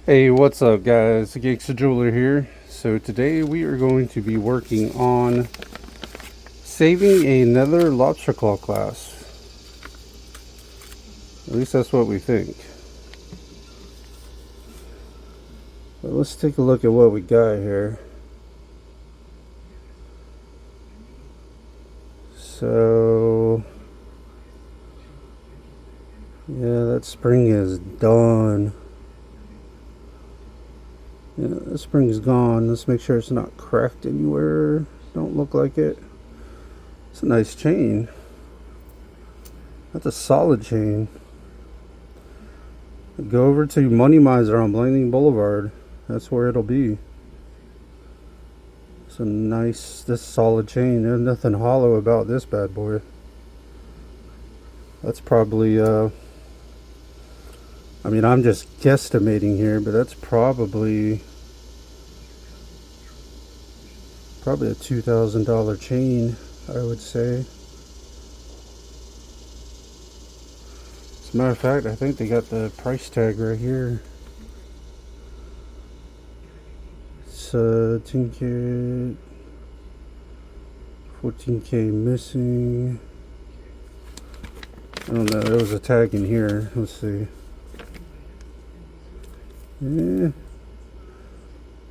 Hey, what's up, guys? The Gangster jeweler here. So today we are going to be working on saving another lobster claw class. At least that's what we think. But let's take a look at what we got here. So yeah, that spring is done. Yeah, the spring's gone. Let's make sure it's not cracked anywhere. Don't look like it. It's a nice chain. That's a solid chain. Go over to Money Miser on Blanding Boulevard. That's where it'll be. It's a nice, this solid chain. There's nothing hollow about this bad boy. That's probably, I mean, I'm just guesstimating here, but that's probably a $2,000 chain, I would say. As a matter of fact, I think they got the price tag right here. It's 10 carat, 14K missing. I don't know, there was a tag in here. Let's see. Yeah,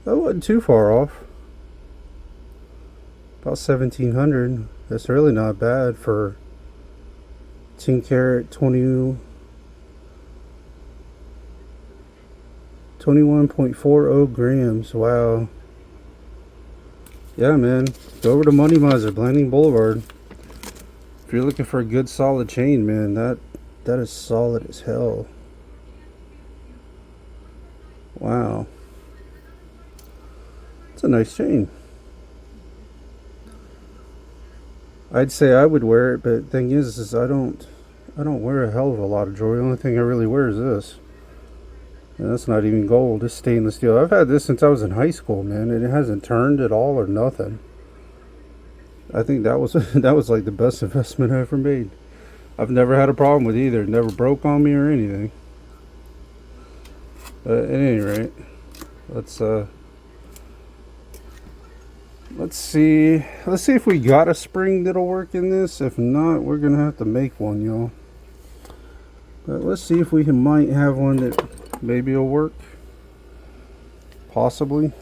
that wasn't too far off. About 1,700. That's really not bad for 10 carat 21.40 grams. Wow. Yeah, man. Go over to Money Miser, Blanding Boulevard. If you're looking for a good solid chain, man, that is solid as hell. Wow. It's a nice chain. I'd say I would wear it, but the thing is I don't wear a hell of a lot of jewelry. The only thing I really wear is this. And that's not even gold. It's stainless steel. I've had this since I was in high school, man, and it hasn't turned at all or nothing. I think that was like the best investment I ever made. I've never had a problem with either. It never broke on me or anything. But at any rate, let's see if we got a spring that'll work in this. If not, we're gonna have to make one, y'all. But let's see if we might have one that maybe will work. Possibly.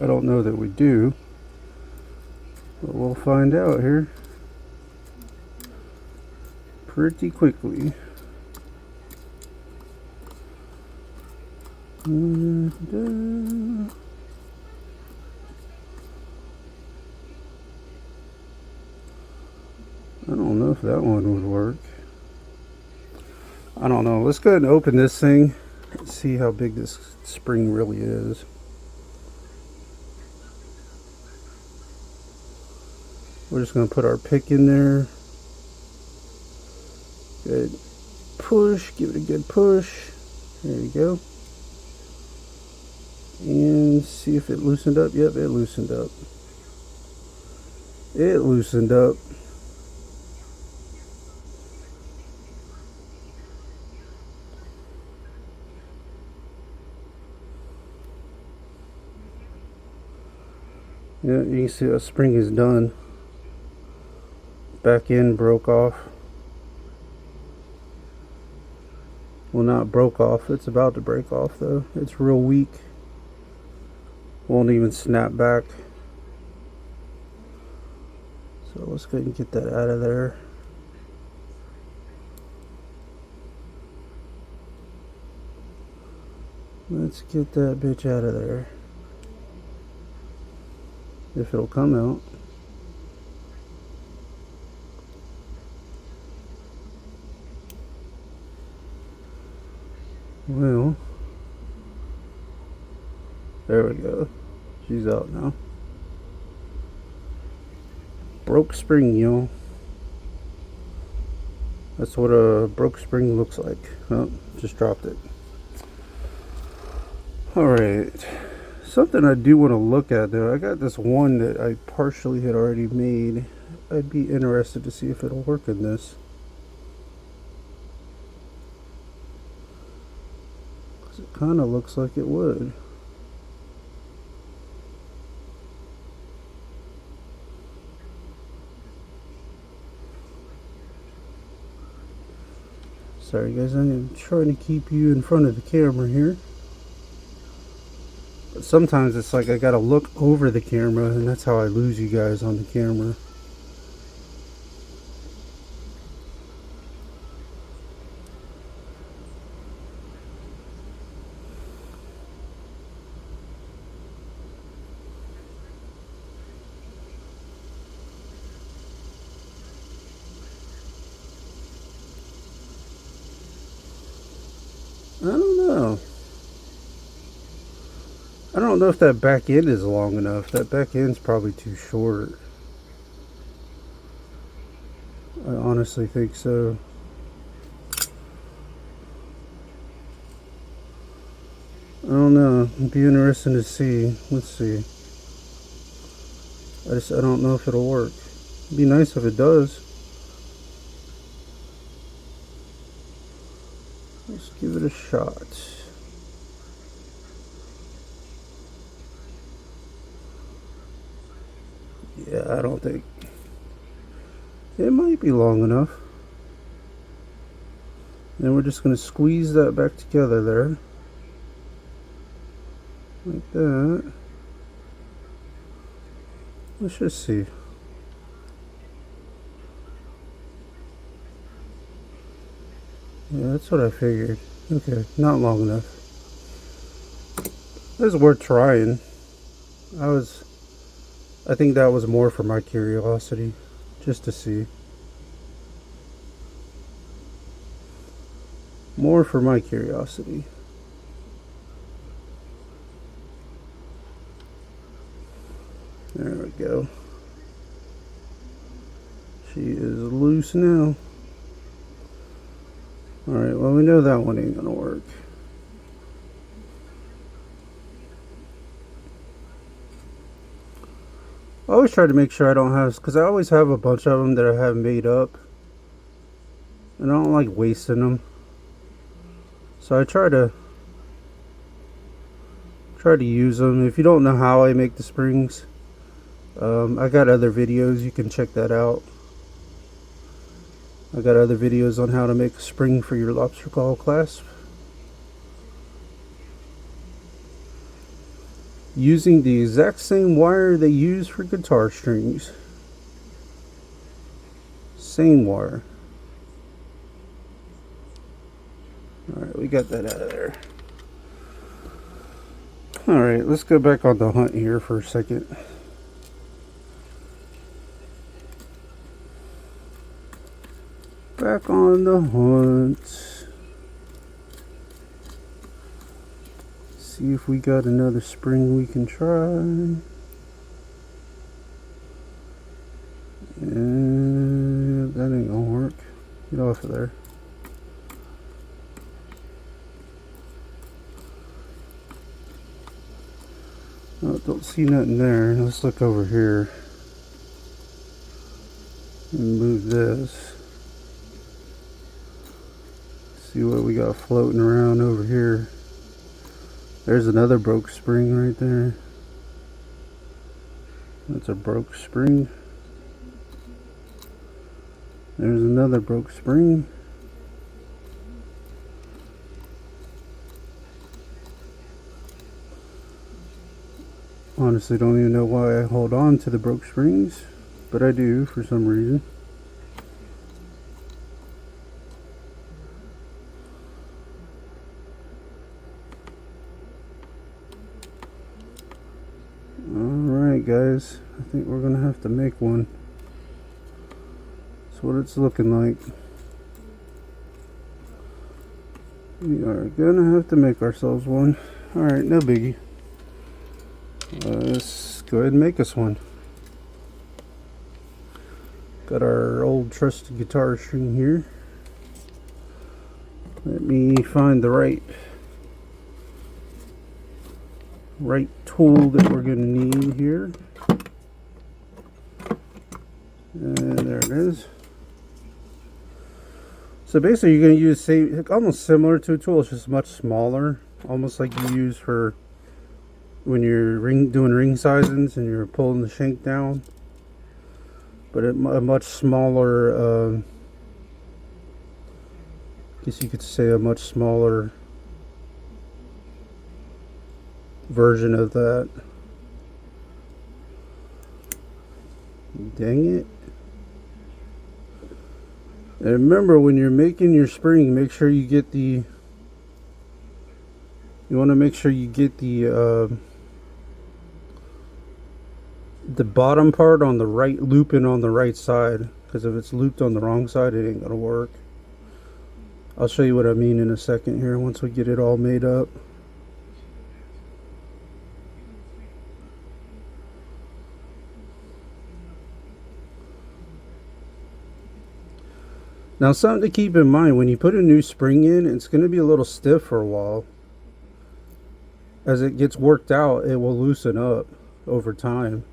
I don't know that we do, but we'll find out here pretty quickly. I don't know if that one would work. I don't know. Let's go ahead and open this thing and see how big this spring really is. We're just going to put our pick in there. Good push. Give it a good push. There you go. And see if it loosened up. Yep, it loosened up. It loosened up. Yeah, you can see that spring is done. Back end broke off. Well, not broke off. It's about to break off though. It's real weak. Won't even snap back. So let's go ahead and get that out of there. Let's get that bitch out of there. If it'll come out. Well, there we go. She's out now. Broke spring, y'all. That's what a broke spring looks like. Oh, just dropped it. Alright. Something I do want to look at though. I got this one that I partially had already made. I'd be interested to see if it'll work in this. kind of looks like it would. Sorry guys, I am trying to keep you in front of the camera here. But sometimes it's like I gotta look over the camera, and that's how I lose you guys on the camera. I don't know. I don't know if that back end is long enough. That back end's probably too short. I honestly think so. I don't know. It'd be interesting to see. Let's see. I don't know if it'll work. It'd be nice if it does. Let's give it a shot. Yeah, I don't think it might be long enough. Then we're just going to squeeze that back together there. Like that. Let's just see. Yeah, that's what I figured. Okay, not long enough. It was worth trying. I think that was more for my curiosity, just to see. More for my curiosity. There we go. She is loose now. Alright, well, we know that one ain't gonna work. I always try to make sure I don't have, because I always have a bunch of them that I have made up, and I don't like wasting them. So I try to use them. If you don't know how I make the springs, I got other videos, you can check that out. I got other videos on how to make a spring for your lobster claw clasp using the exact same wire they use for guitar strings. Same wire. Alright, we got that out of there. Alright, let's go back on the hunt here for a second. Back on the hunt. See if we got another spring we can try. And that ain't gonna work. Get off of there. Oh, don't see nothing there. Let's look over here and move this. See what we got floating around over here. There's another broke spring right there. That's a broke spring. There's another broke spring. Honestly, don't even know why I hold on to the broke springs, but I do for some reason. Alright guys, I think we're gonna have to make one. That's what it's looking like. We are gonna have to make ourselves one. Alright, no biggie. Let's go ahead and make us one. Got our old trusted guitar string here. Let me find the right tool that we're going to need here. And there it is. So basically you're going to use almost similar to a tool, it's just much smaller. almost like you use for when you're doing ring sizings and you're pulling the shank down, but a much smaller, I guess you could say a much smaller version of that. Dang it. And remember, when you're making your spring, make sure you get the, you want to make sure you get the bottom part on the right, looping on the right side, because if it's looped on the wrong side, it ain't gonna work. I'll show you what I mean in a second here once we get it all made up. Now, something to keep in mind, when you put a new spring in, it's going to be a little stiff for a while. As it gets worked out, it will loosen up over time.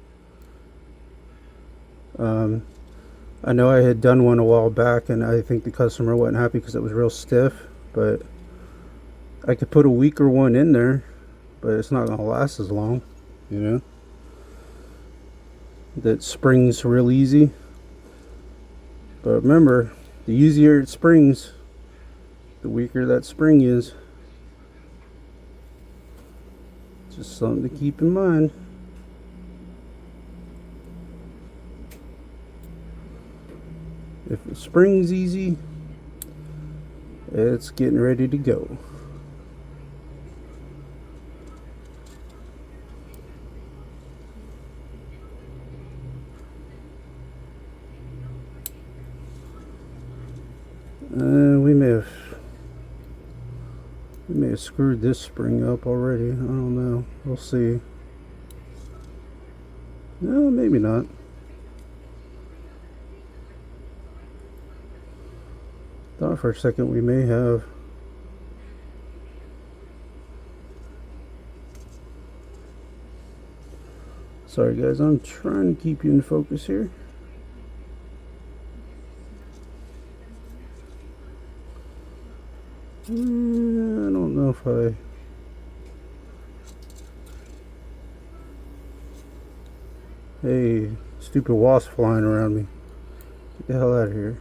I know I had done one a while back, and I think the customer wasn't happy because it was real stiff, but I could put a weaker one in there, but it's not going to last as long, you know. That springs real easy. But remember, the easier it springs, the weaker that spring is. Just something to keep in mind. If the spring's easy, it's getting ready to go. We may have screwed this spring up already. I don't know. We'll see. No, maybe not. Thought for a second we may have. Sorry guys, I'm trying to keep you in focus here. I don't know if I... Hey, stupid wasp flying around me. Get the hell out of here.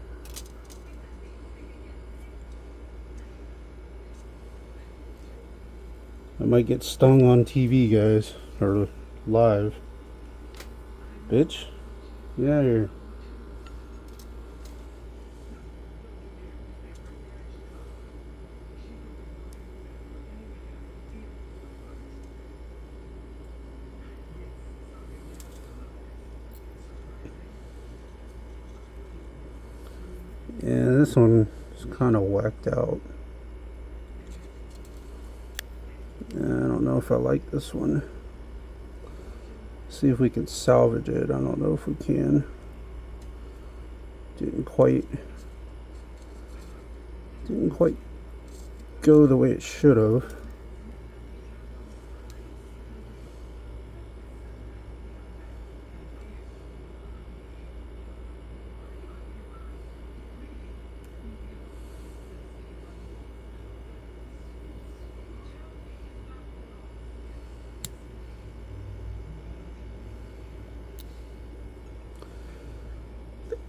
I might get stung on TV, guys, or live. Bitch, get out of here. Yeah, this one is kind of whacked out. I don't know if I like this one. See if we can salvage it. I don't know if we can. Didn't quite go the way it should have.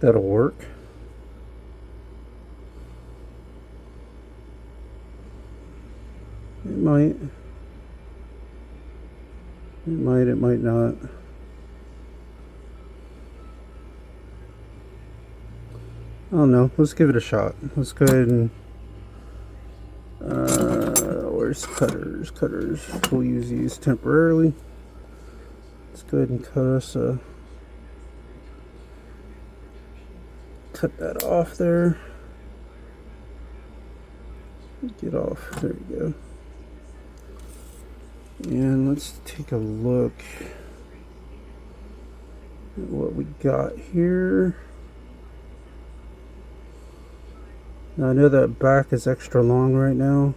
That'll work. It might. It might not. I don't know. Let's give it a shot. Let's go ahead and... where's cutters? Cutters. We'll use these temporarily. Let's go ahead and cut us a... Cut that off there. Get off. There you go. And let's take a look at what we got here. Now I know that back is extra long right now,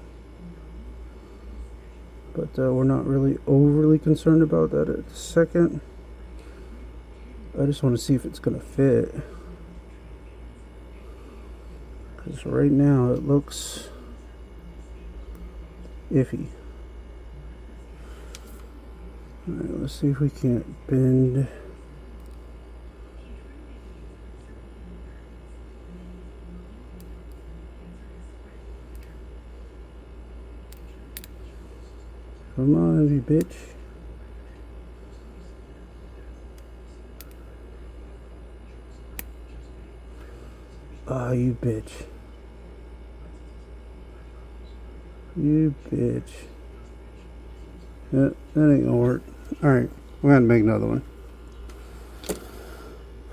but we're not really overly concerned about that at the second. I just want to see if it's going to fit. Because right now it looks iffy. Alright, let's see if we can't bend. Come on, you bitch. Ah, you bitch. You bitch. That ain't gonna work. Alright, we're gonna make another one.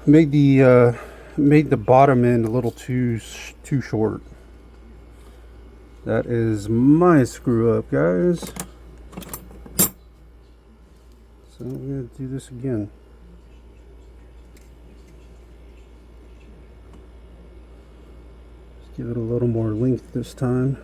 Made the bottom end a little too short. That is my screw up, guys. So we're gonna do this again. Let's give it a little more length this time.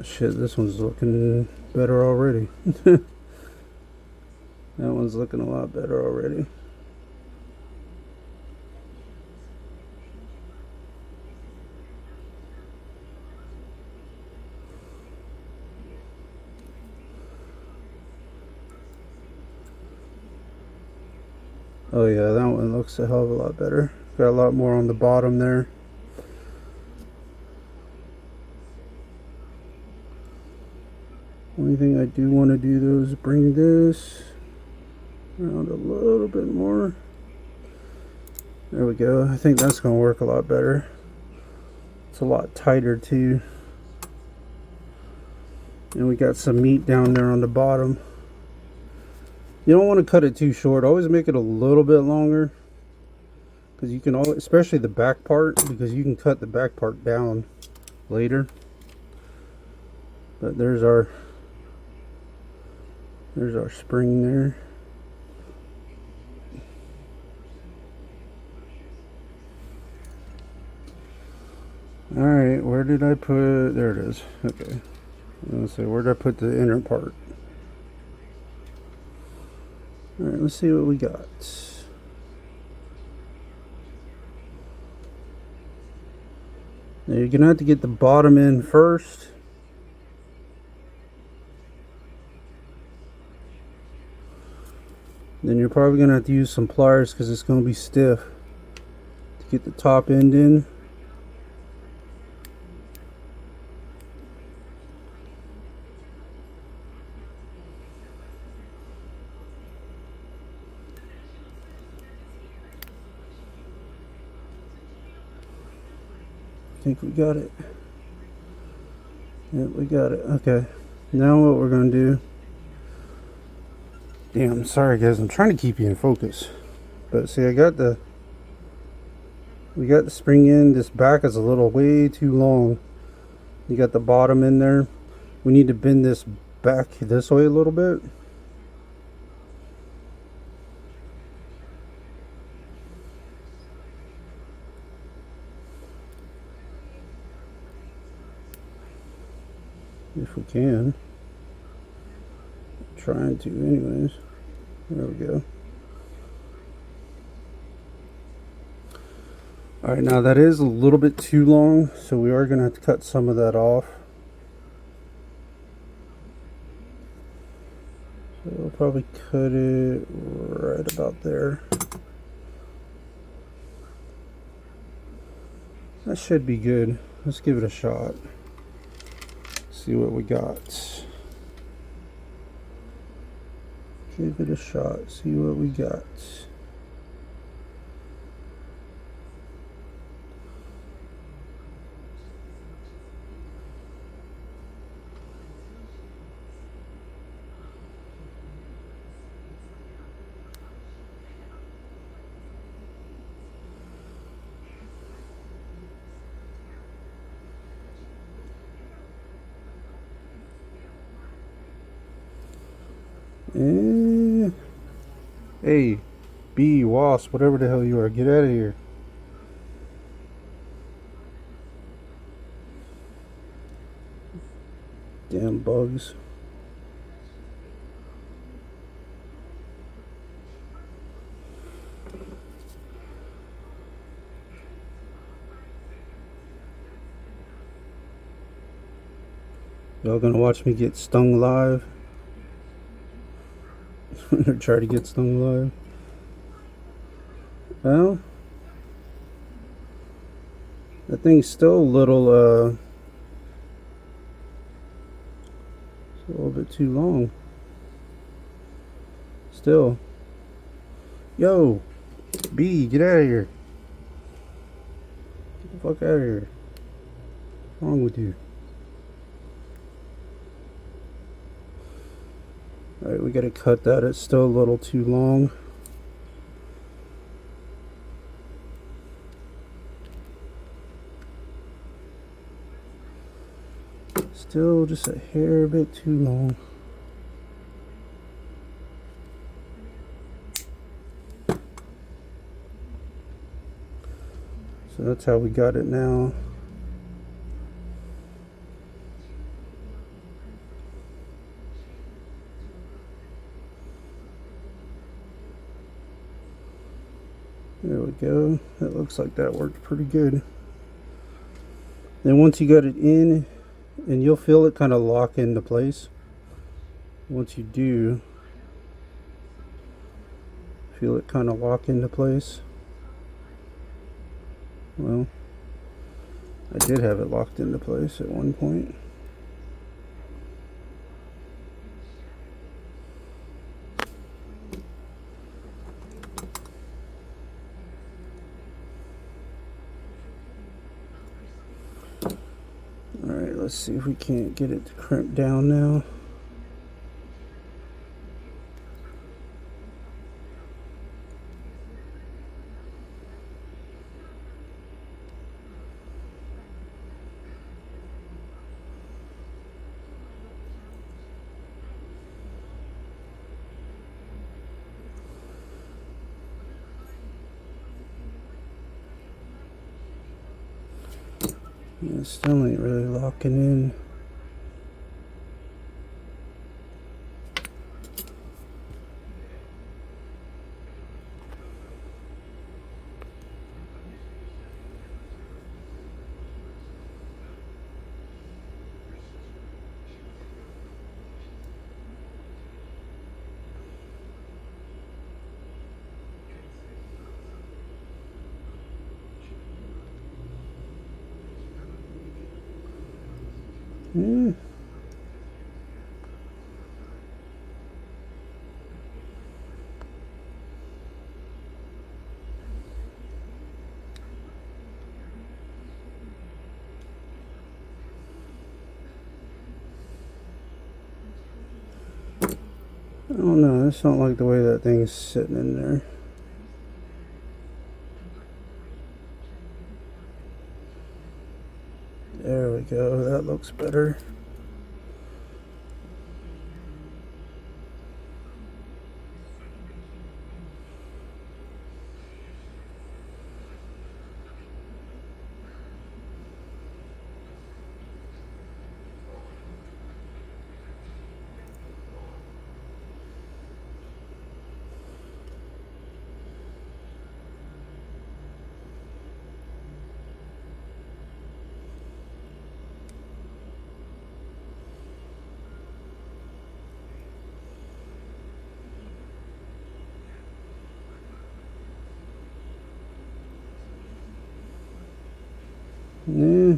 Shit, this one's looking better already. That one's looking a lot better already. Oh yeah, that one looks a hell of a lot better. Got a lot more on the bottom there. Only thing I do want to do though is bring this around a little bit more. There we go. I think that's going to work a lot better. It's a lot tighter too. And we got some meat down there on the bottom. You don't want to cut it too short. Always make it a little bit longer. Because you can always, especially the back part, because you can cut the back part down later. But there's our spring there. Alright, where did I put, there it is. Okay. Let's see, where did I put the inner part? Alright, let's see what we got. Now you're gonna have to get the bottom in first. Then you're probably gonna have to use some pliers because it's gonna be stiff to get the top end in. I think we got it. Yep, we got it. Okay. Now what we're gonna do. Damn, sorry guys, I'm trying to keep you in focus. But see, we got the spring in. This back is a little way too long. You got the bottom in there. We need to bend this back this way a little bit. If we can. Trying to anyways. There we go. Alright, now that is a little bit too long, so we are going to have to cut some of that off. So we'll probably cut it right about there. That should be good. Let's give it a shot. See what we got. Give it a shot. See what we got. Hey, Hey, bee, wasp, whatever the hell you are, get out of here. Damn bugs. Y'all gonna watch me get stung live? Or try to get stung live? Well, that thing's still a little it's a little bit too long. Still. Yo, bee, get out of here. Get the fuck out of here. What's wrong with you? Alright, we gotta cut that. It's still a little too long. Still just a hair bit too long. So that's how we got it now. There we go. That looks like that worked pretty good. Then once you got it in, and you'll feel it kind of lock into place. Once you do, feel it kind of lock into place. Well, I did have it locked into place at one point. Alright, let's see if we can't get it to crimp down now. Yeah, still ain't really locking in. Yeah. I don't know, I just don't like the way that thing's sitting in there. There we go, that looks better. Yeah.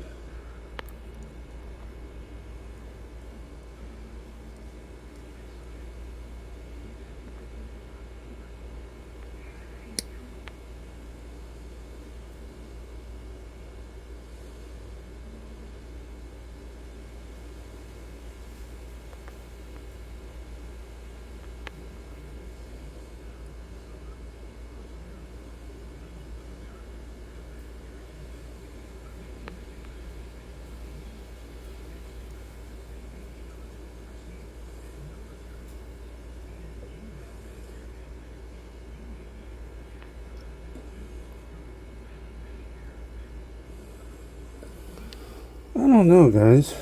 don't know, guys.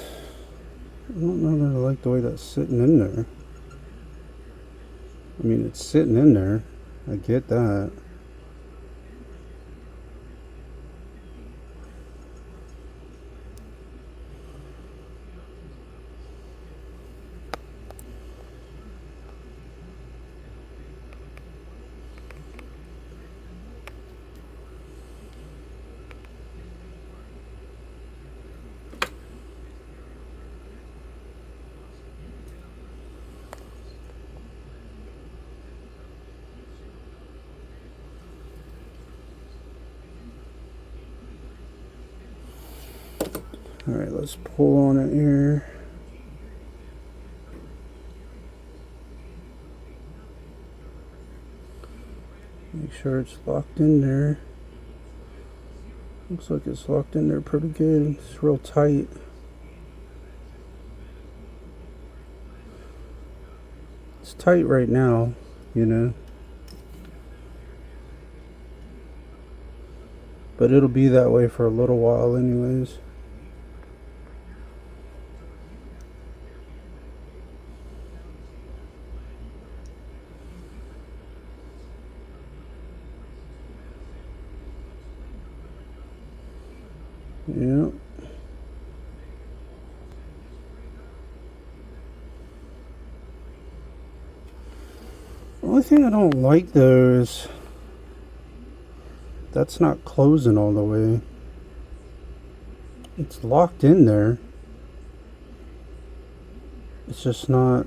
I don't know that I like the way that's sitting in there. I mean, it's sitting in there. I get that. Alright, let's pull on it here. Make sure it's locked in there. Looks like it's locked in there pretty good. It's real tight. It's tight right now, you know. But it'll be that way for a little while anyways. Yeah. The only thing I don't like though is that's not closing all the way. It's locked in there. It's just not.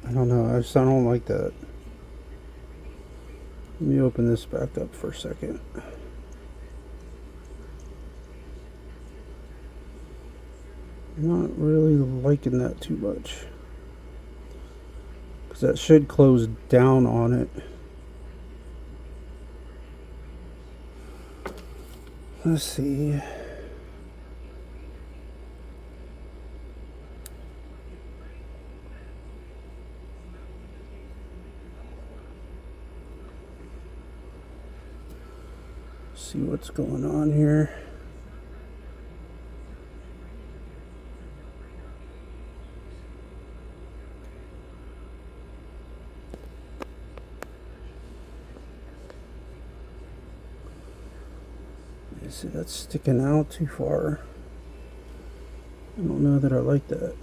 I don't know. I don't like that. Let me open this back up for a second. I'm not really liking that too much. Because that should close down on it. Let's see. See what's going on here. See, that's sticking out too far. I don't know that I like that.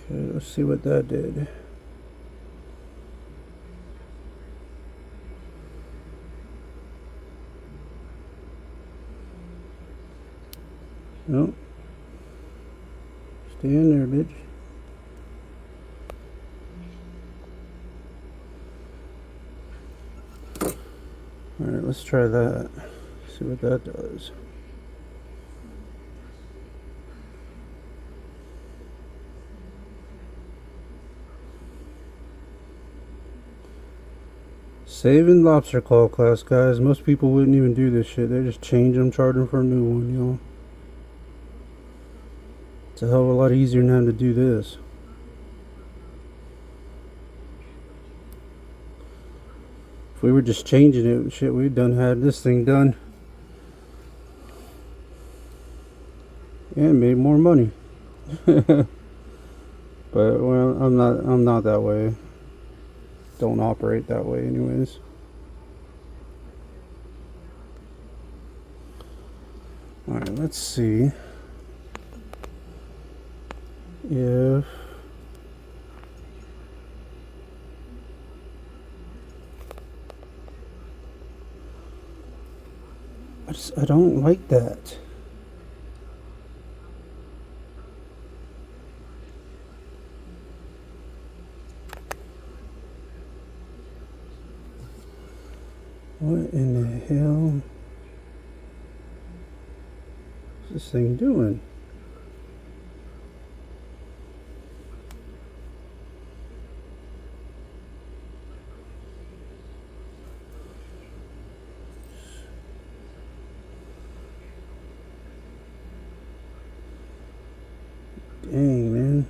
Okay, let's see what that did. Nope. Stay in there, bitch. Alright, let's try that. See what that does. Saving lobster claw class, guys. Most people wouldn't even do this shit. They just change them, charge them for a new one, y'all. It's a hell of a lot easier than having to do this. If we were just changing it, shit, we'd had this thing done. And made more money. But well, I'm not that way. Don't operate that way anyways. Alright, let's see if I don't like that. What in the hell is this thing doing? Dang, man.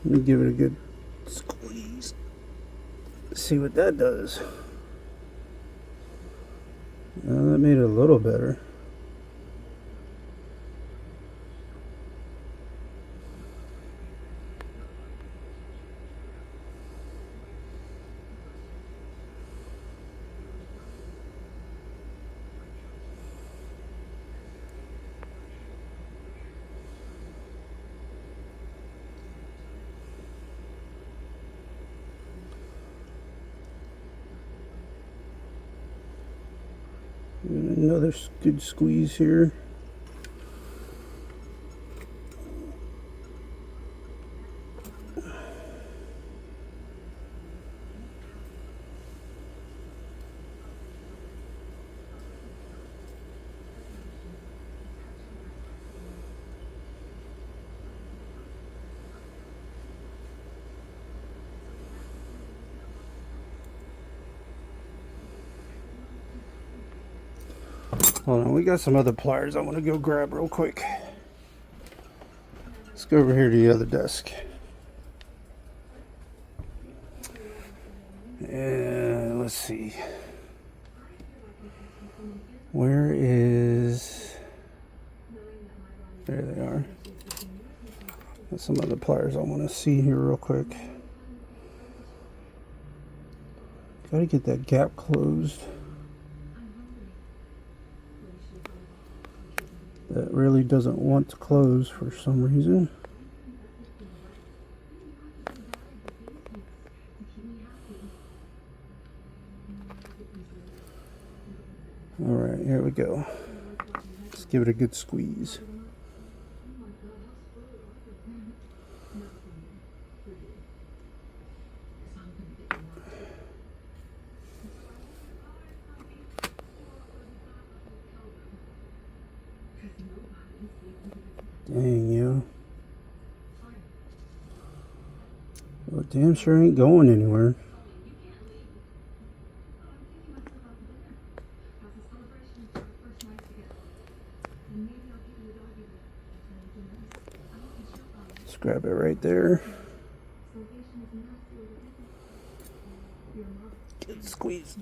Let me give it a good squeeze. See what that does. That made it a little better. Another good squeeze here. Hold on, we got some other pliers I want to go grab real quick. Let's go over here to the other desk. And let's see. Where is... There they are. Got some other pliers I want to see here real quick. Gotta get that gap closed. That really doesn't want to close for some reason. Alright, here we go. Let's give it a good squeeze. Dang, yo. Well, damn sure ain't going anywhere. Let's grab it right there. Good squeeze.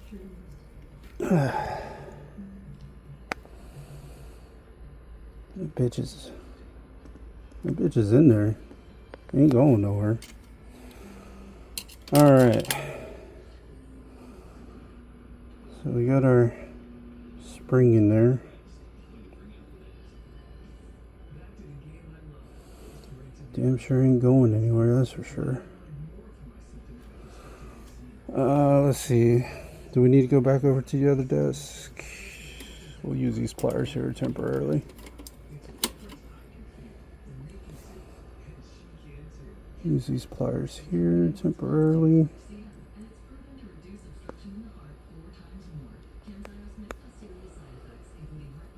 That bitch is in there. Ain't going nowhere. Alright. So we got our spring in there. Damn sure ain't going anywhere, that's for sure. Let's see. Do we need to go back over to the other desk? We'll use these pliers here temporarily. Use these pliers here temporarily.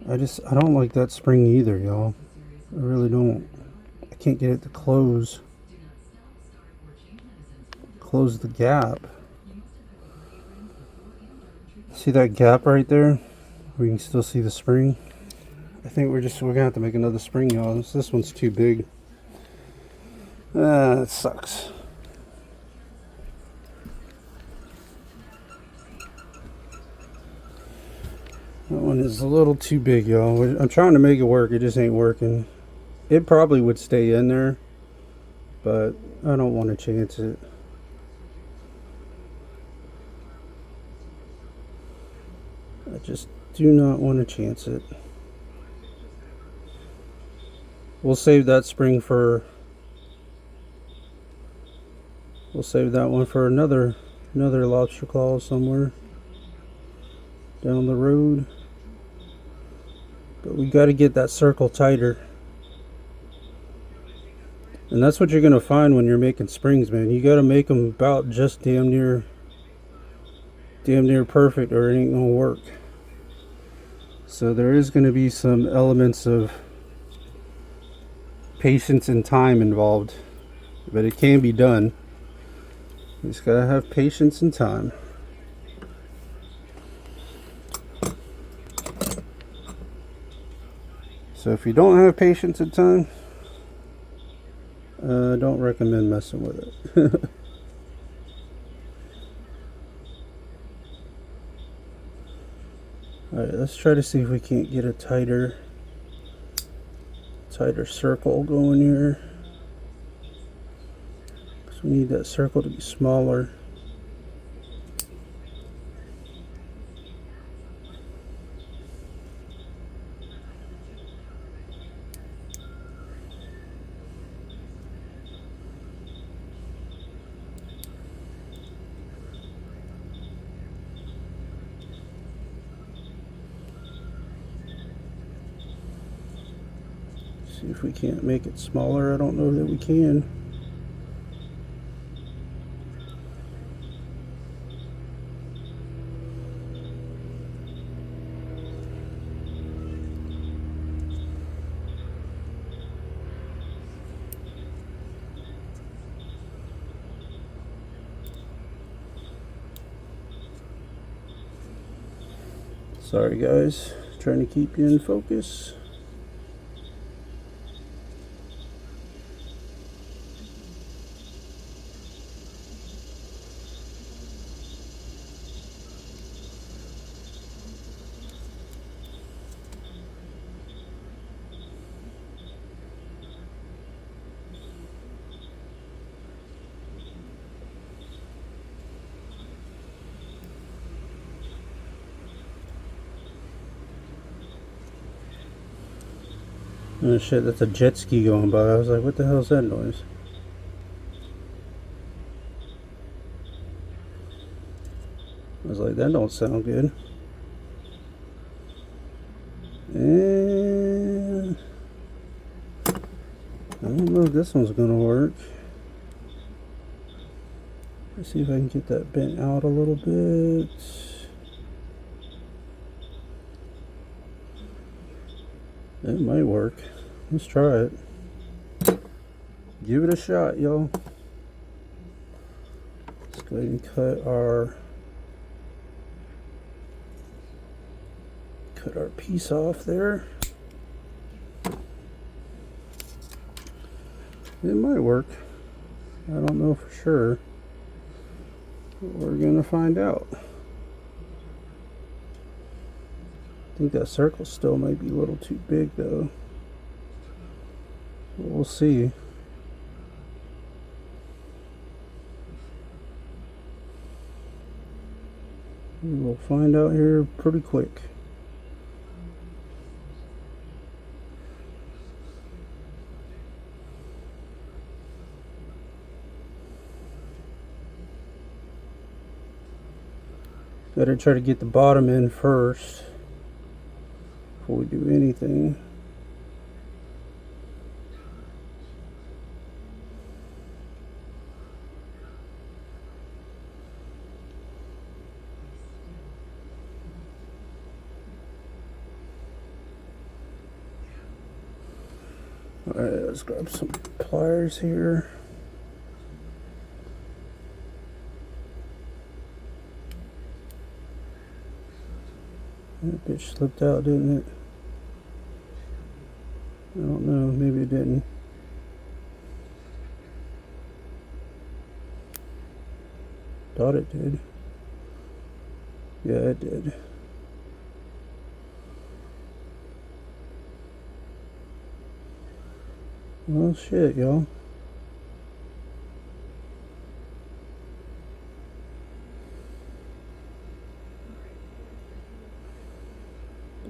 I don't like that spring either, y'all. I really don't. I can't get it to close the gap. See that gap right there? We can still see the spring. I think we're gonna have to make another spring, y'all. This one's too big. That sucks. That one is a little too big, y'all. I'm trying to make it work. It just ain't working. It probably would stay in there, but I don't want to chance it. I just do not want to chance it. We'll save that spring for... We'll save that one for another lobster claw somewhere down the road. But we got to get that circle tighter. And that's what you're going to find when you're making springs, man. You got to make them about just damn near perfect, or it ain't going to work. So there is going to be some elements of patience and time involved, but it can be done. You just got to have patience and time. So if you don't have patience and time, I don't recommend messing with it. Alright, let's try to see if we can't get a tighter circle going here. So we need that circle to be smaller. See if we can't make it smaller. I don't know that we can. Sorry guys, trying to keep you in focus. Oh shit, that's a jet ski going by. I was like, what the hell is that noise? I was like, that don't sound good. And I don't know if this one's gonna work. Let's see if I can get that bent out a little bit. It might work. Let's try it. Give it a shot, y'all. Let's go ahead and cut our piece off there. It might work. I don't know for sure. We're gonna find out. I think that circle still might be a little too big though. We'll see. We'll find out here pretty quick. Better try to get the bottom in first before we do anything. Alright, let's grab some pliers here. That bitch slipped out, didn't it? I don't know, maybe it didn't. Thought it did. Yeah, it did. Well, shit, y'all.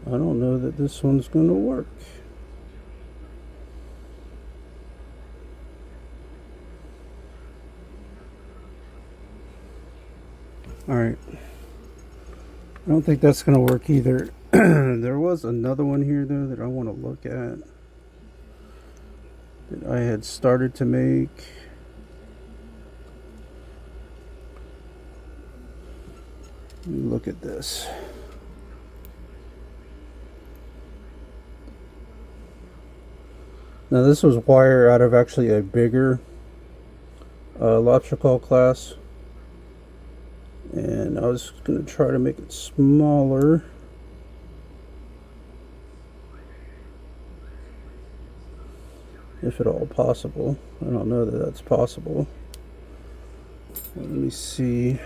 I don't know that this one's gonna work. Alright. I don't think that's gonna work either. There was another one here though that I want to look at. that I had started to make. Look at this. Now this was wire out of actually a bigger lobster claw class, and I was going to try to make it smaller. If at all possible. I don't know that that's possible. Let me see.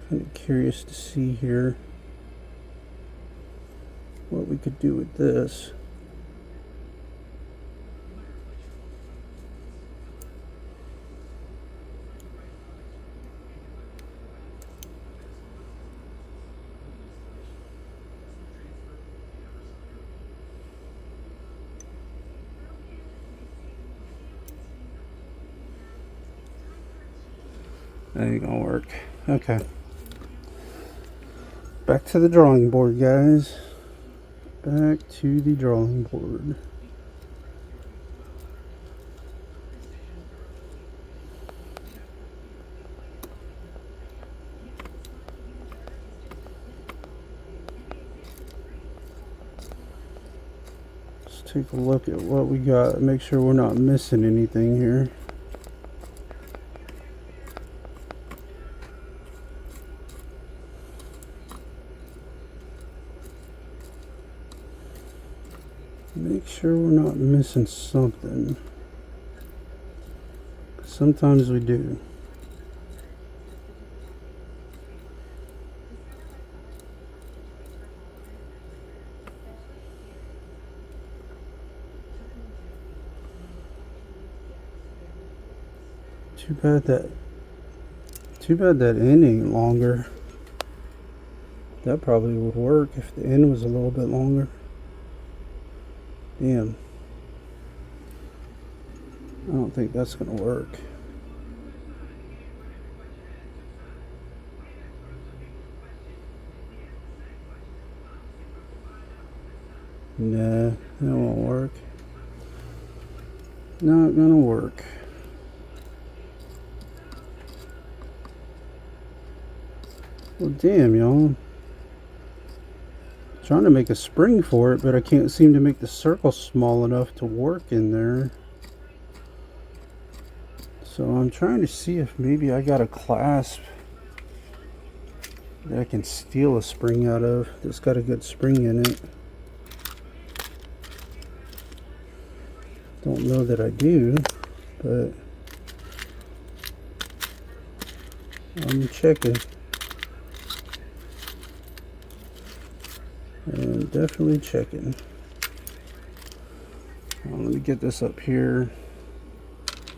Kind of curious to see here what we could do with this. That ain't gonna work. Okay. Back to the drawing board, guys. Back to the drawing board. Let's take a look at what we got. Make sure we're not missing anything here. Make sure we're not missing something. Sometimes we do. Too bad that end ain't longer. That probably would work if the end was a little bit longer. Damn. I don't think that's gonna work. Nah, that won't work. Not gonna work. Well, damn, y'all. Trying to make a spring for it, but I can't seem to make the circle small enough to work in there. So I'm trying to see if maybe I got a clasp that I can steal a spring out of that's got a good spring in it. Don't know that I do, but I'm checking. And definitely checking. Let me get this up here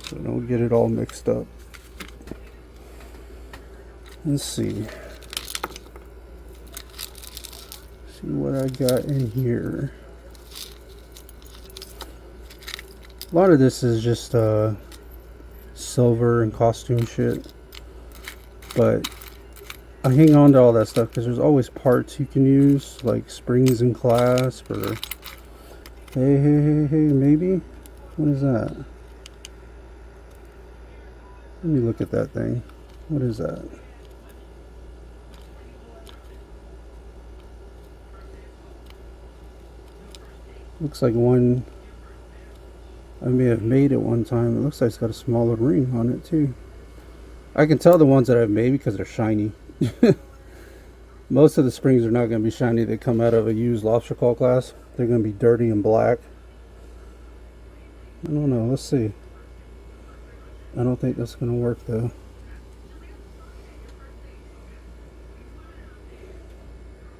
so I don't get it all mixed up. Let's see. See what I got in here. A lot of this is just silver and costume shit, but I hang on to all that stuff because there's always parts you can use, like springs and clasp, or hey, maybe? What is that? Let me look at that thing. What is that? Looks like one I may have made at one time. It looks like it's got a smaller ring on it too. I can tell the ones that I've made because they're shiny. Most of the springs are not going to be shiny. They come out of a used lobster claw class. They're going to be dirty and black. I don't know. Let's see. I don't think that's going to work though.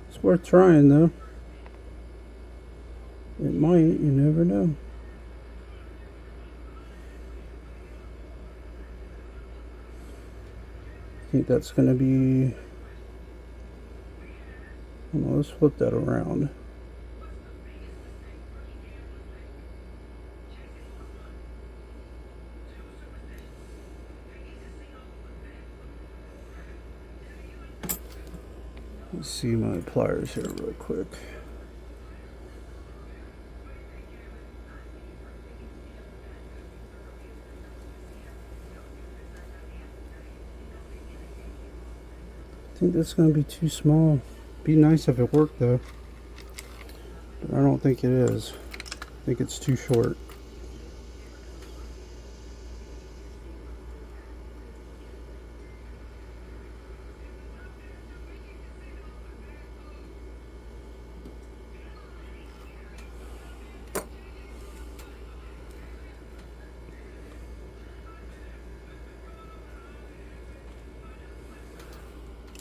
It's worth trying though. It might. You never know. I think that's going to be... Well, let's flip that around. Let's see my pliers here real quick. I think that's going to be too small. Be nice if it worked though. But I don't think it is. I think it's too short.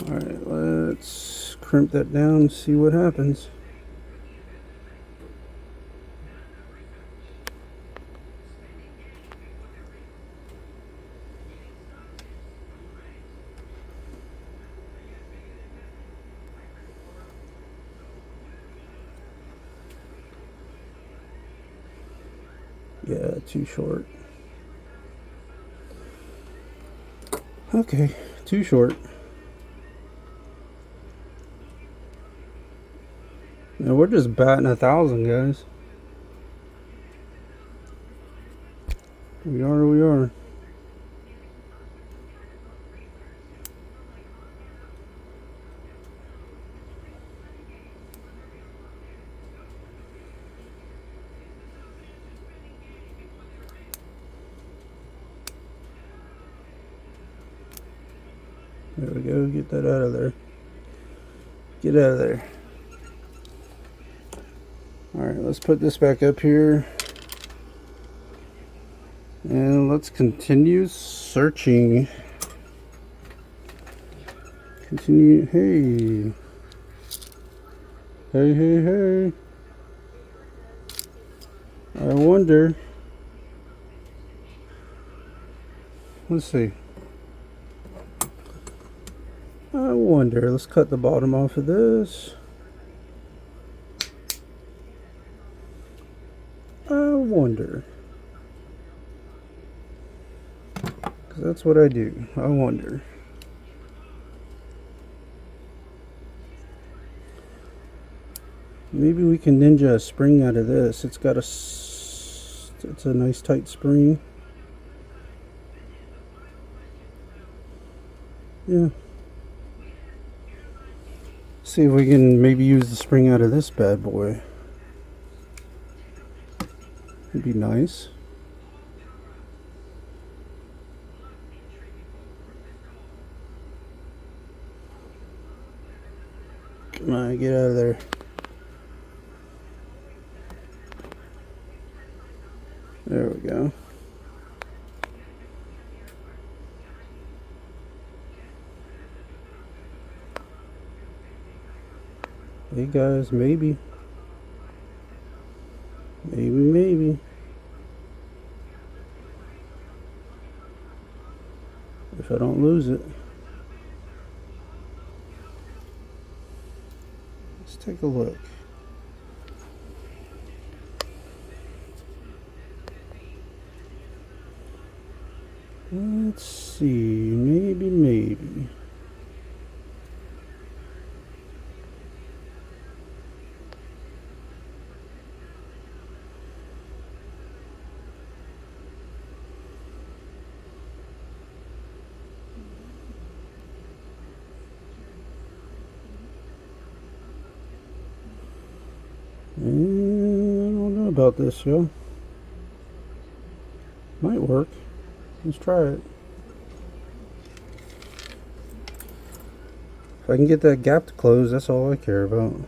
Alright, let's crimp that down and see what happens. Yeah, too short. Okay, too short. Now we're just batting 1,000, guys. We are, we are. There we go, get that out of there. Get out of there. Alright, let's put this back up here. And let's continue searching. Continue. Hey. Hey, hey, hey. I wonder. Let's see. I wonder. Let's cut the bottom off of this. I wonder. Because that's what I do. I wonder. Maybe we can ninja a spring out of this. It's got it's a nice tight spring. Yeah. See if we can maybe use the spring out of this bad boy. It'd be nice. Come on, get out of there. There we go. Hey guys, maybe. Maybe. If I don't lose it. Let's take a look. Let's see, maybe. I don't know about this, yo. Might work. Let's try it. If I can get that gap to close, that's all I care about.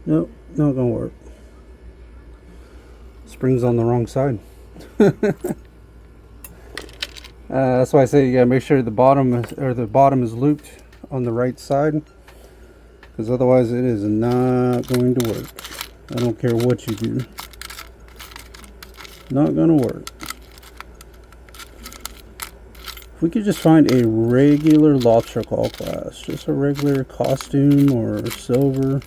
Nope, not gonna work. Spring's on the wrong side. That's why I say you gotta make sure the bottom is looped on the right side, because otherwise it is not going to work. I don't care what you do. Not gonna work. If we could just find a regular lobster claw class, just a regular costume or silver,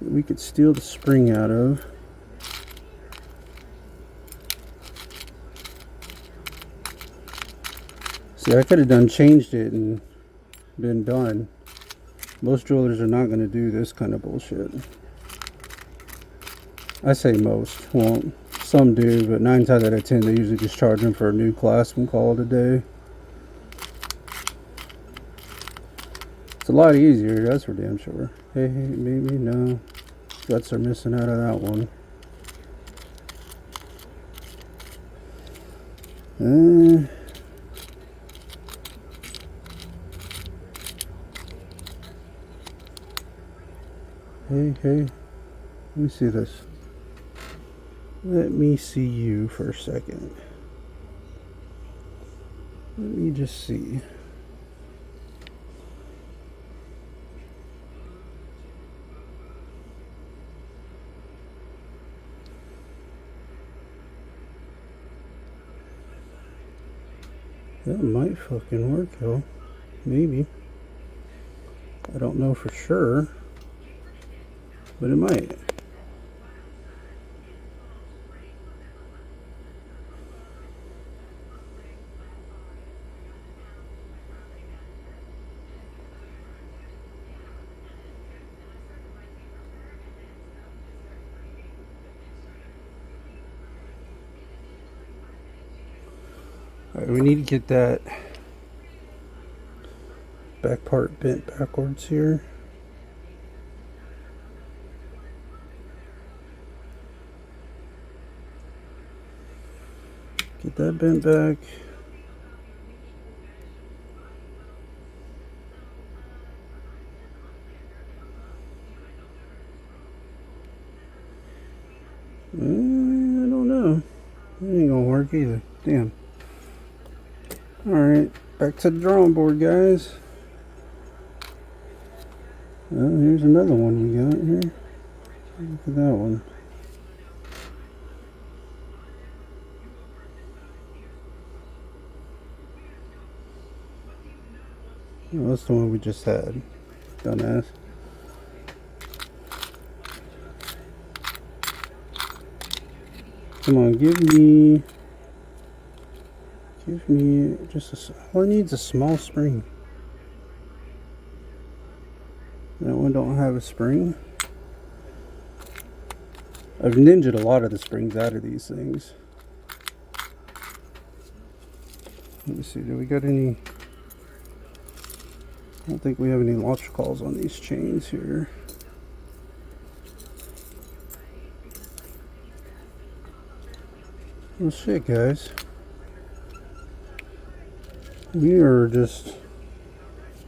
we could steal the spring out of. See, I could have changed it and been done. Most jewelers are not going to do this kind of bullshit. I say most. Well, some do, but 9 times out of 10 they usually just charge them for a new clasp and call it a day. It's a lot easier, that's for damn sure. Hey, maybe, no. Guts are missing out of that one. Hey, let me see this. Let me see you for a second. Let me just see. That might fucking work, though. Maybe. I don't know for sure. But it might. Alright, we need to get that back part bent backwards here. Get that bent back. I don't know. That ain't gonna work either. Damn. Alright, back to the drawing board, guys. Well, here's another one we got here. Look at that one. Oh, that's the one we just had. Dumbass. Come on, give me just all it needs a small spring. That one don't have a spring. I've ninja'd a lot of the springs out of these things. Let me see, do we got any? I don't think we have any launch calls on these chains here. Well, shit, guys. We are just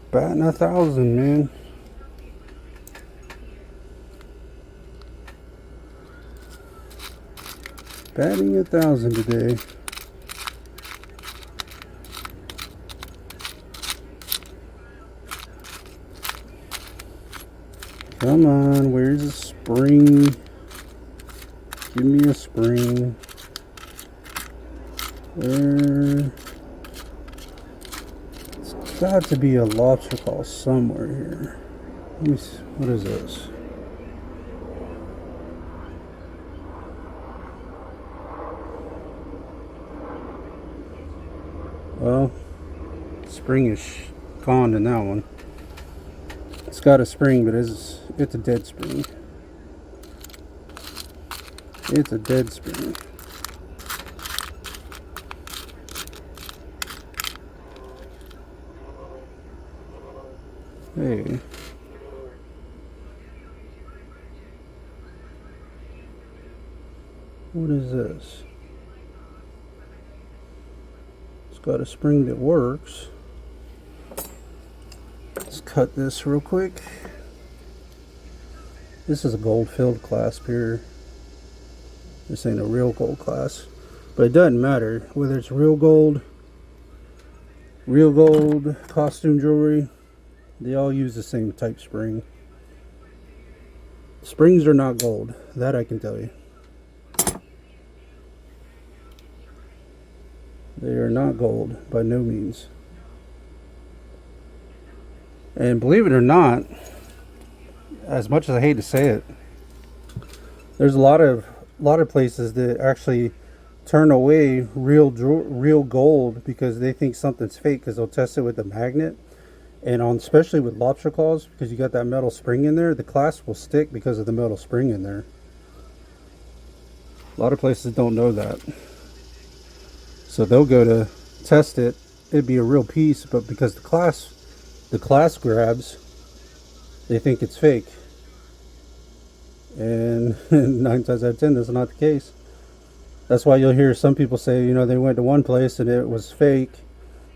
batting 1,000, man. Batting 1,000 today. Come on, where's the spring? Give me a spring. There. It's got to be a lobster call somewhere here. Let me see. What is this? Well, spring is gone in that one. It's got a spring, but it's a dead spring. It's a dead spring. Hey. What is this? It's got a spring that works. Let's cut this real quick. This is a gold filled clasp here. This ain't a real gold clasp. But it doesn't matter whether it's real gold, costume jewelry. They all use the same type spring. Springs are not gold. That I can tell you. They are not gold by no means. And believe it or not, as much as I hate to say it, there's a lot of places that actually turn away real gold because they think something's fake because they'll test it with a magnet. And on especially with lobster claws, because you got that metal spring in there, the clasp will stick because of the metal spring in there. A lot of places don't know that. So they'll go to test it. It'd be a real piece, but because the clasp grabs, they think it's fake. And 9 times out of 10, that's not the case. That's why you'll hear some people say, they went to one place and it was fake.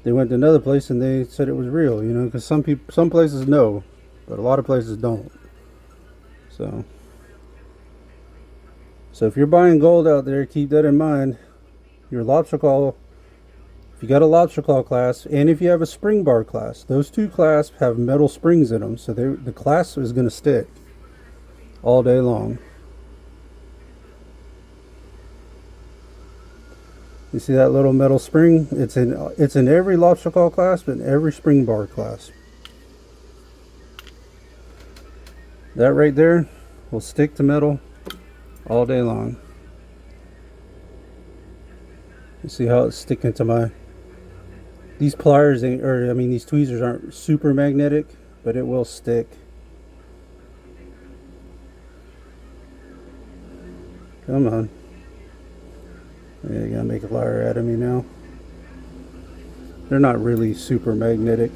They went to another place and they said it was real, because some places know, but a lot of places don't. So if you're buying gold out there, keep that in mind. Your lobster claw, if you got a lobster claw clasp, and if you have a spring bar clasp, those two clasps have metal springs in them, so the clasp is going to stick all day long. You see that little metal spring? It's in every lobster claw clasp and every spring bar clasp. That right there will stick to metal all day long. You see how it's sticking to these pliers these tweezers aren't super magnetic, but it will stick. Come on. Yeah, you gotta make a liar out of me now. They're not really super magnetic.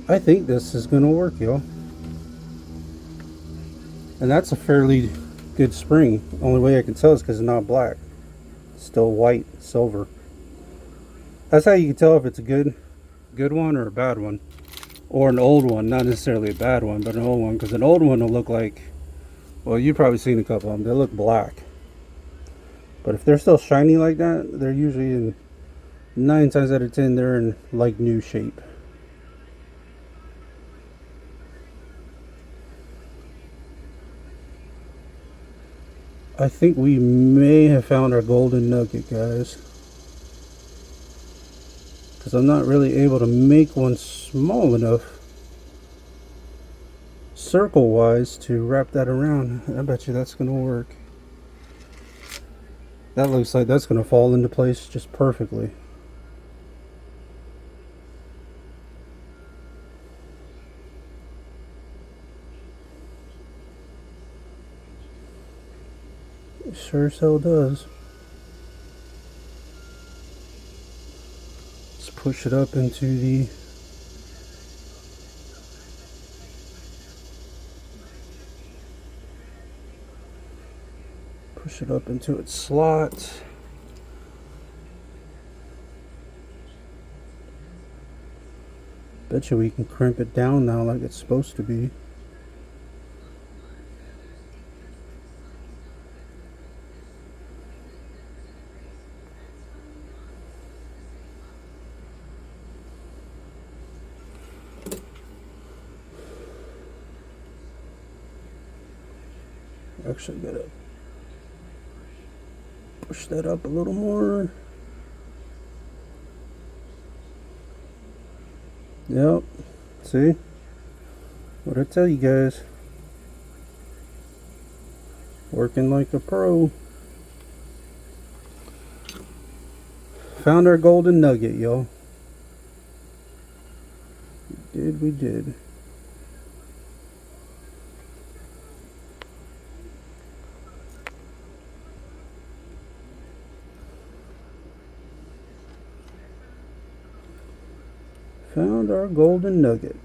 I think this is gonna work, y'all. And that's a fairly good spring. Only way I can tell is because it's not black. It's still white, silver. That's how you can tell if it's a good one or a bad one. Or an old one, not necessarily a bad one, but an old one. Because an old one will look like, well, you've probably seen a couple of them. They look black. But if they're still shiny like that, they're usually in 9 times out of 10, they're in like new shape. I think we may have found our golden nugget, guys. Because I'm not really able to make one small enough circle wise to wrap that around. I bet you that's going to work. That looks like that's going to fall into place just perfectly. It sure as hell does. Let's push it up into the its slot. Bet you we can crimp it down now like it's supposed to be. Actually gotta push that up a little more. Yep. See? What'd I tell you guys? Working like a pro. Found our golden nugget, y'all. We did. Found our golden nugget.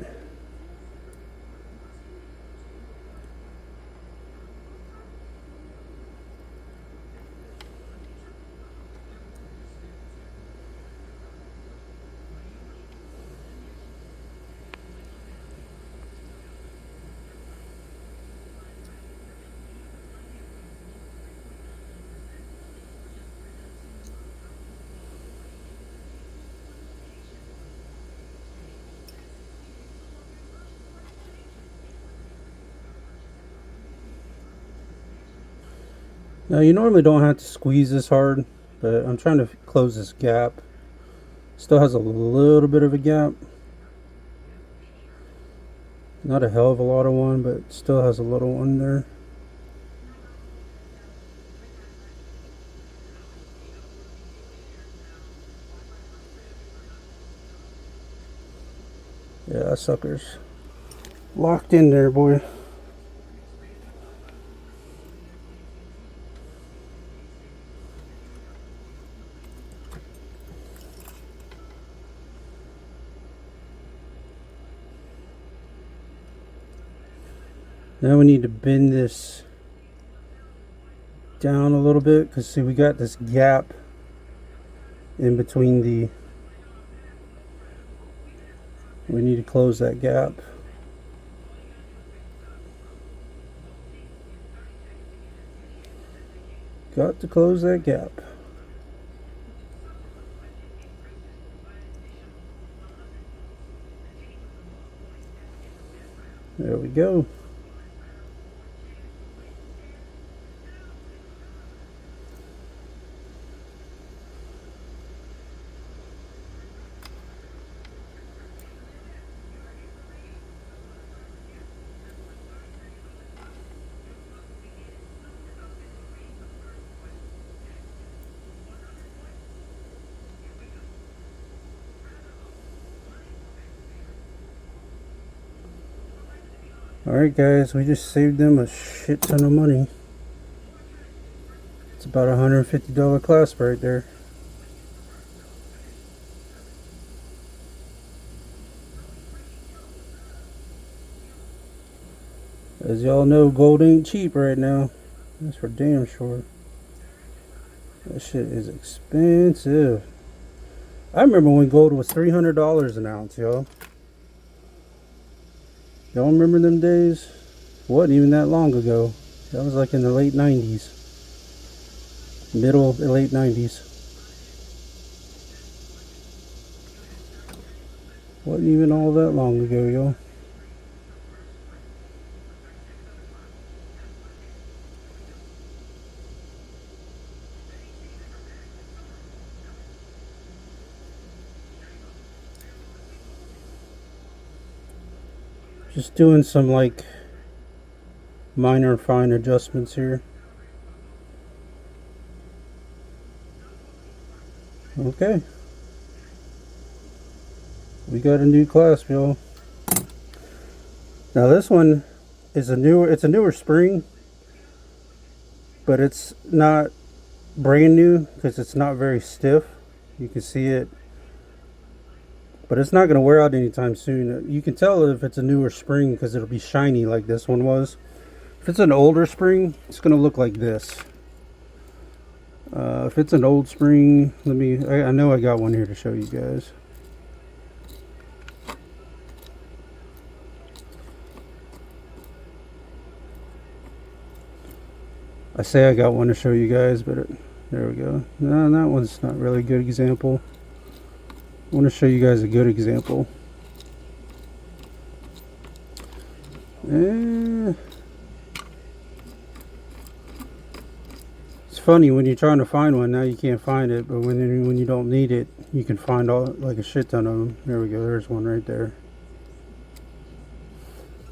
Now you normally don't have to squeeze this hard, but I'm trying to close this gap. Still has a little bit of a gap. Not a hell of a lot of one, but still has a little one there. Yeah, that sucker's locked in there, boy. Now we need to bend this down a little bit, because see, we got this gap in between the, we need to close that gap. Got to close that gap. There we go. Alright guys, we just saved them a shit ton of money. It's about a $150 clasp right there. As y'all know, gold ain't cheap right now. That's for damn sure. That shit is expensive. I remember when gold was $300 an ounce, y'all. Y'all remember them days? Wasn't even that long ago. That was like in the late 90s. Middle to late 90s. Wasn't even all that long ago, y'all. Just doing some like minor fine adjustments here. Okay. We got a new clasp, y'all. Now this one is a newer spring, but it's not brand new because it's not very stiff. You can see it, but it's not going to wear out anytime soon. You can tell if it's a newer spring because it'll be shiny like this one was. If it's an older spring, it's going to look like this. If it's an old spring, I know I got one here to show you guys. I say I got one to show you guys, but there we go. No, that one's not really a good example. I want to show you guys a good example. It's funny when you're trying to find one, now you can't find it, but when you don't need it, you can find like a shit ton of them. There we go, there's one right there.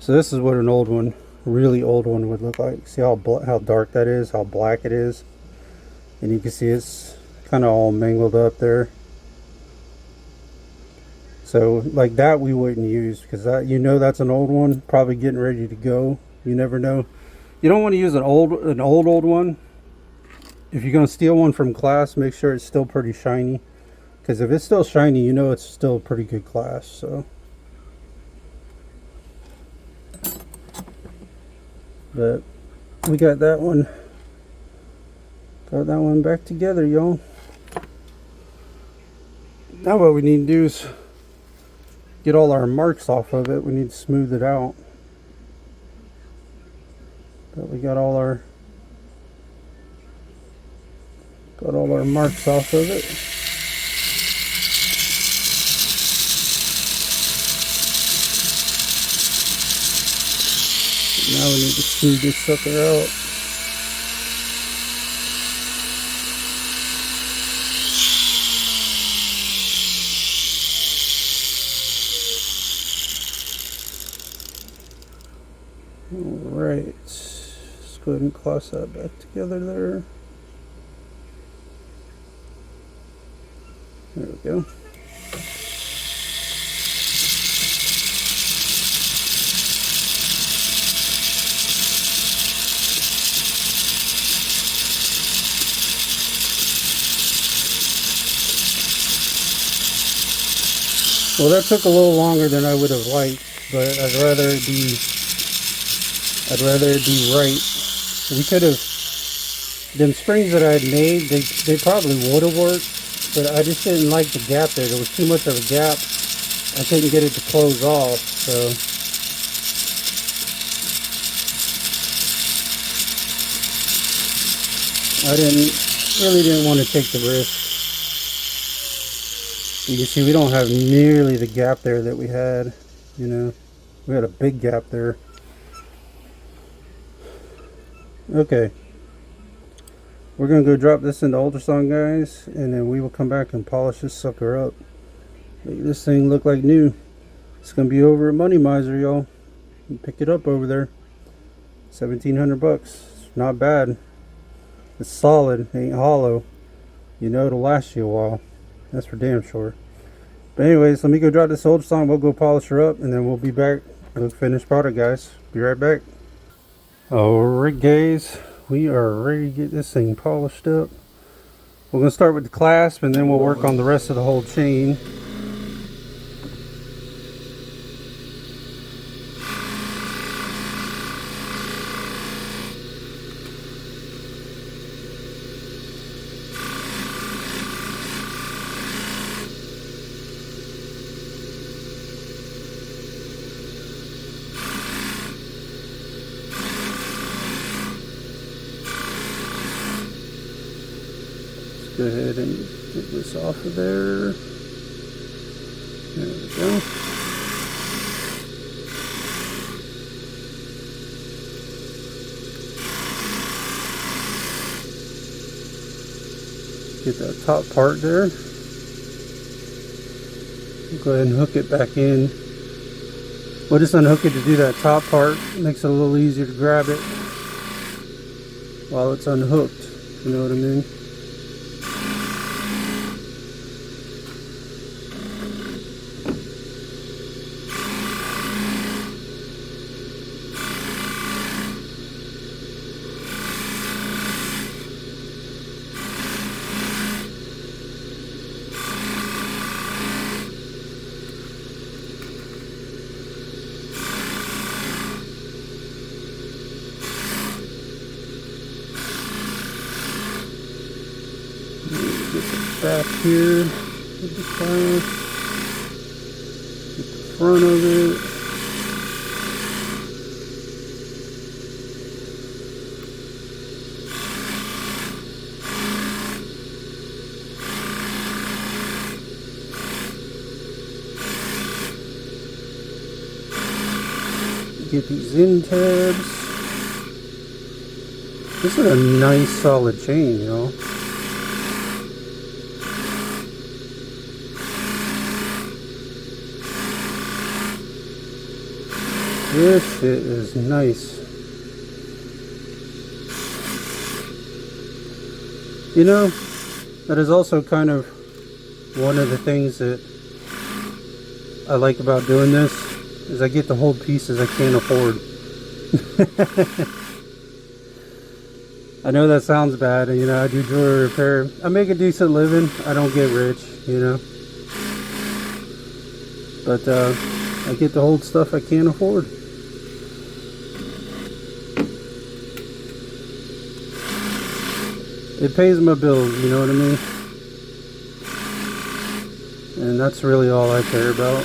So this is what an old one, really old one, would look like. See how dark that is, how black it is, and you can see it's kind of all mangled up there. So like that we wouldn't use, because that, you know, that's an old one, probably getting ready to go. You never know. You don't want to use an old one. If you're going to steal one from class, make sure it's still pretty shiny, because if it's still shiny, you know it's still a pretty good class. So, but we got that one back together, y'all. Now what we need to do is get all our marks off of it. We need to smooth it out. But we got all our marks off of it. Now we need to smooth this sucker out. Alright, let's go ahead and clasp that back together there. There we go. Well, that took a little longer than I would have liked, but I'd rather it be right. We could have, them springs that I had made, they probably would have worked, but I just didn't like the gap there. There was too much of a gap. I couldn't get it to close off, so. I really didn't want to take the risk. You can see we don't have nearly the gap there that we had, you know. We had a big gap there. Okay. We're going to go drop this into ultrasound, guys, and then we will come back and polish this sucker up. Make this thing look like new. It's going to be over at Money Miser, y'all. Pick it up over there. 1,700 bucks. Not bad. It's solid. It ain't hollow. You know it'll last you a while. That's for damn sure. But anyways, let me go drop this ultrasound. We'll go polish her up, and then we'll be back with the finished product, guys. Be right back. Alright, guys. We are ready to get this thing polished up. We're going to start with the clasp, and then we'll work on the rest of the whole chain. Go ahead and get this off of there. There we go. Get that top part there. Go ahead and hook it back in. We'll just unhook it to do that top part. Makes it a little easier to grab it while it's unhooked. You know what I mean? Back here with the clasp, get the front of it. Get these end tabs. This is a nice solid chain, you know. This shit is nice. You know, that is also kind of one of the things that I like about doing this, is I get to hold pieces I can't afford. I know that sounds bad, and you know, I do jewelry repair. I make a decent living. I don't get rich, you know. But I get to hold stuff I can't afford. It pays my bills, you know what I mean? And that's really all I care about.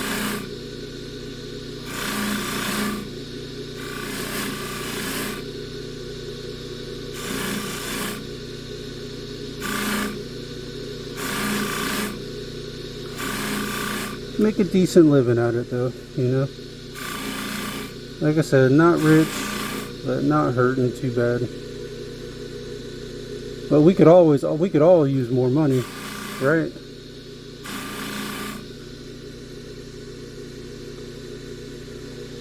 Make a decent living at it though, you know? Like I said, not rich, but not hurting too bad. But we could all use more money, right?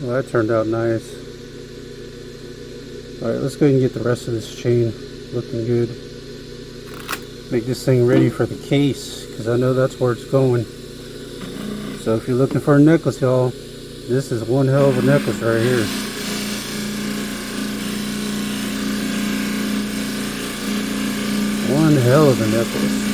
Well, that turned out nice. Alright, let's go ahead and get the rest of this chain looking good. Make this thing ready for the case, because I know that's where it's going. So if you're looking for a necklace, y'all, this is one hell of a necklace right here. One hell of a necklace.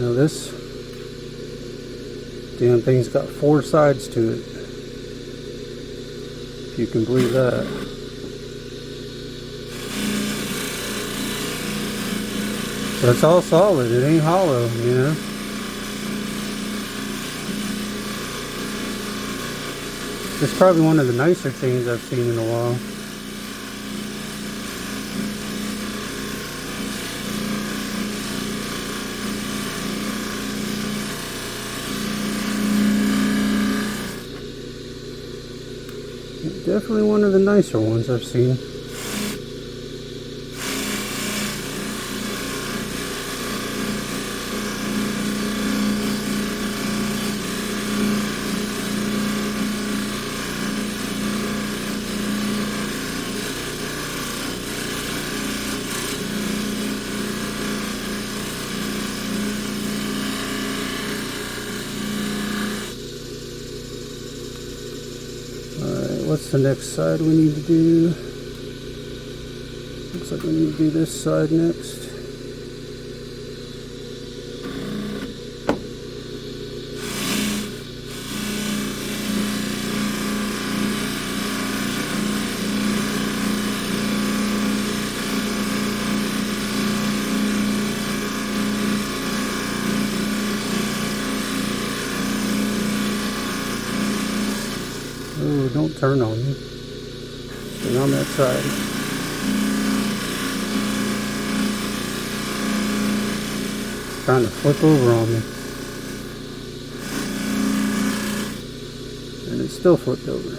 Now this damn thing's got 4 sides to it. If you can believe that. But it's all solid, it ain't hollow, you know. It's probably one of the nicer chains I've seen in a while. Definitely one of the nicer ones I've seen. What's the next side we need to do? Looks like we need to do this side next. Oh, don't turn on me. Stay on that side. Trying to flip over on me. And it still flipped over.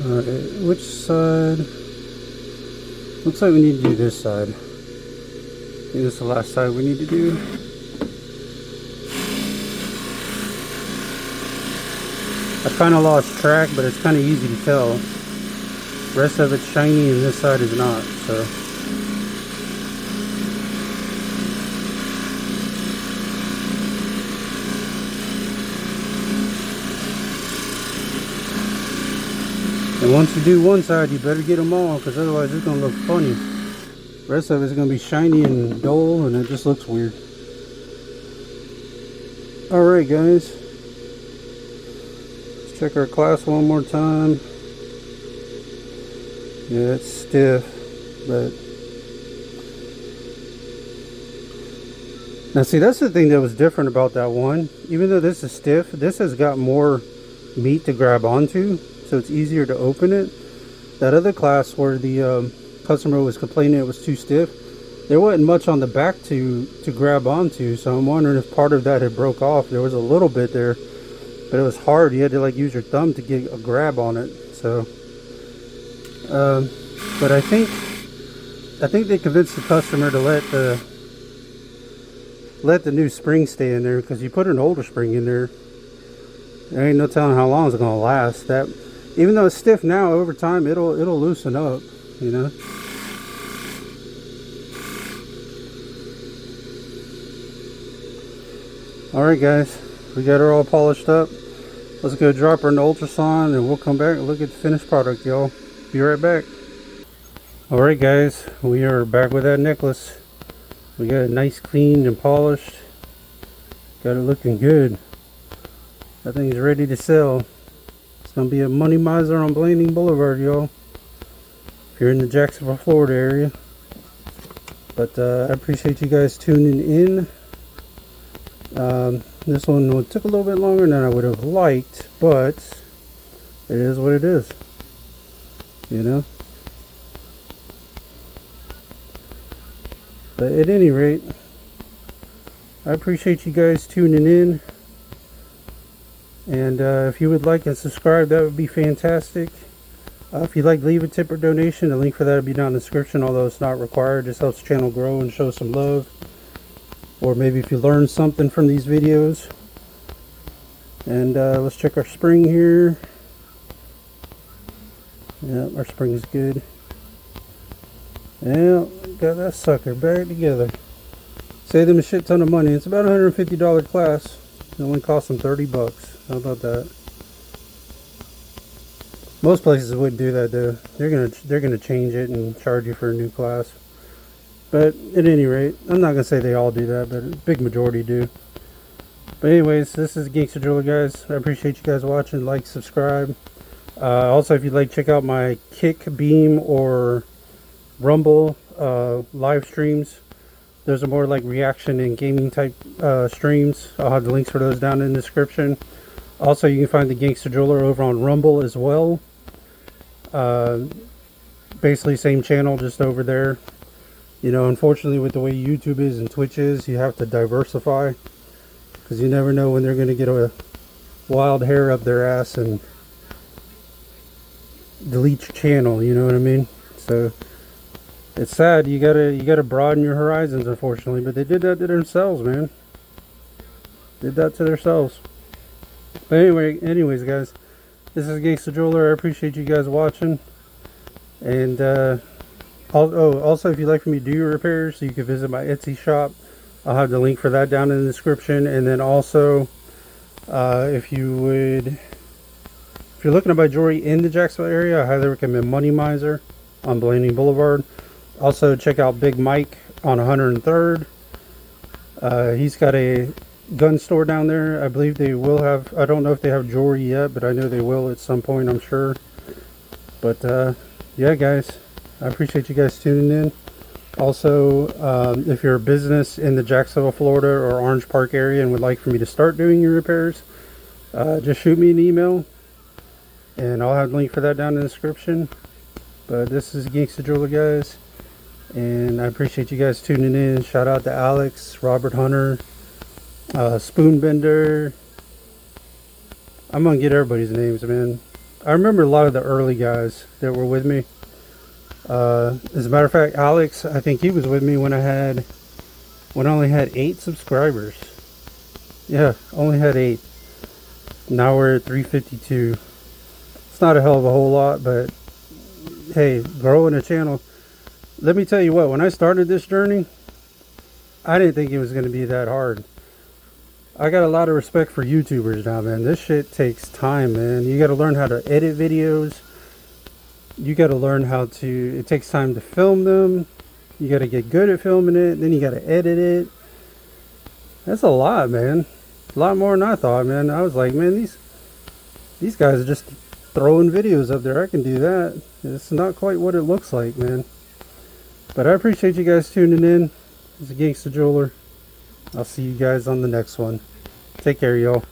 Alright, which side? Looks like we need to do this side. I think this is the last side we need to do. I kind of lost track, but it's kind of easy to tell. The rest of it's shiny and this side is not, so. And once you do one side, you better get them all, because otherwise it's going to look funny. The rest of it's going to be shiny and dull, and it just looks weird. Alright guys, let's check our class one more time. Yeah, it's stiff, but now see, that's the thing that was different about that one. Even though this is stiff, this has got more meat to grab onto, so it's easier to open it. That other class where the customer was complaining it was too stiff, there wasn't much on the back to grab onto, so I'm wondering if part of that had broke off. There was a little bit there, but it was hard. You had to like use your thumb to get a grab on it. So but I think they convinced the customer to let the new spring stay in there, because you put an older spring in there, there ain't no telling how long it's gonna last. That, even though it's stiff now, over time it'll loosen up, you know. Alright guys, we got her all polished up. Let's go drop her in the ultrasound and we'll come back and look at the finished product, y'all. Be right back. Alright guys, we are back with that necklace. We got it nice, cleaned and polished. Got it looking good. That thing's ready to sell. It's gonna be a money miser on Blanding Boulevard, y'all, if you're in the Jacksonville, Florida area. But I appreciate you guys tuning in. This one took a little bit longer than I would have liked, but it is what it is. you know. But at any rate, I appreciate you guys tuning in. And if you would like and subscribe, that would be fantastic. If you'd like to leave a tip or donation, the link for that will be down in the description, although it's not required. It just helps the channel grow and show some love. Or maybe if you learned something from these videos. And let's check our spring here. Yeah, our spring is good. Yeah, got that sucker back together. Save them a shit ton of money. It's about a $150 class. It only cost them 30 bucks. How about that? Most places wouldn't do that though. They're gonna change it and charge you for a new class. But at any rate, I'm not gonna say they all do that, but a big majority do. But anyways, this is Gangster Jeweler, guys. I appreciate you guys watching. Like, subscribe. Also, if you'd like to check out my Kick, Beam, or Rumble live streams, those are more like reaction and gaming type streams. I'll have the links for those down in the description. Also, you can find the Gangster Jeweler over on Rumble as well. Basically same channel, just over there. You know, unfortunately with the way YouTube is and Twitch is, you have to diversify, because you never know when they're going to get a wild hair up their ass and delete your channel, you know what I mean? So it's sad. You gotta broaden your horizons, unfortunately. But they did that to themselves, man. Did that to themselves. But anyways, guys, this is Gangster Jeweler. I appreciate you guys watching. And also, if you'd like for me to do your repairs, you can visit my Etsy shop. I'll have the link for that down in the description. And then also, if you're looking to buy jewelry in the Jacksonville area, I highly recommend Money Miser on Blaney Boulevard. Also, check out Big Mike on 103rd. He's got a gun store down there. I believe they will have, I don't know if they have jewelry yet, but I know they will at some point, I'm sure. But yeah, guys, I appreciate you guys tuning in. Also, if you're a business in the Jacksonville, Florida or Orange Park area and would like for me to start doing your repairs, just shoot me an email and I'll have a link for that down in the description. But this is Gangster Jeweler, guys, and I appreciate you guys tuning in. Shout out to Alex, Robert Hunter, Spoonbender. I'm gonna get everybody's names, man. I remember a lot of the early guys that were with me. As a matter of fact, Alex, I think he was with me when I only had 8 subscribers. Yeah, only had 8. Now we're at 352. It's not a hell of a whole lot, but hey, growing a channel. Let me tell you what, when I started this journey, I didn't think it was going to be that hard. I got a lot of respect for YouTubers now, man. This shit takes time, man. You got to learn how to edit videos. You got to learn how to, it takes time to film them. You got to get good at filming it. Then you got to edit it. That's a lot, man. A lot more than I thought, man. I was like, man, these guys are just throwing videos up there. I can do that. It's not quite what it looks like, man. But I appreciate you guys tuning in. This is Gangster Jeweler. I'll see you guys on the next one. Take care, y'all.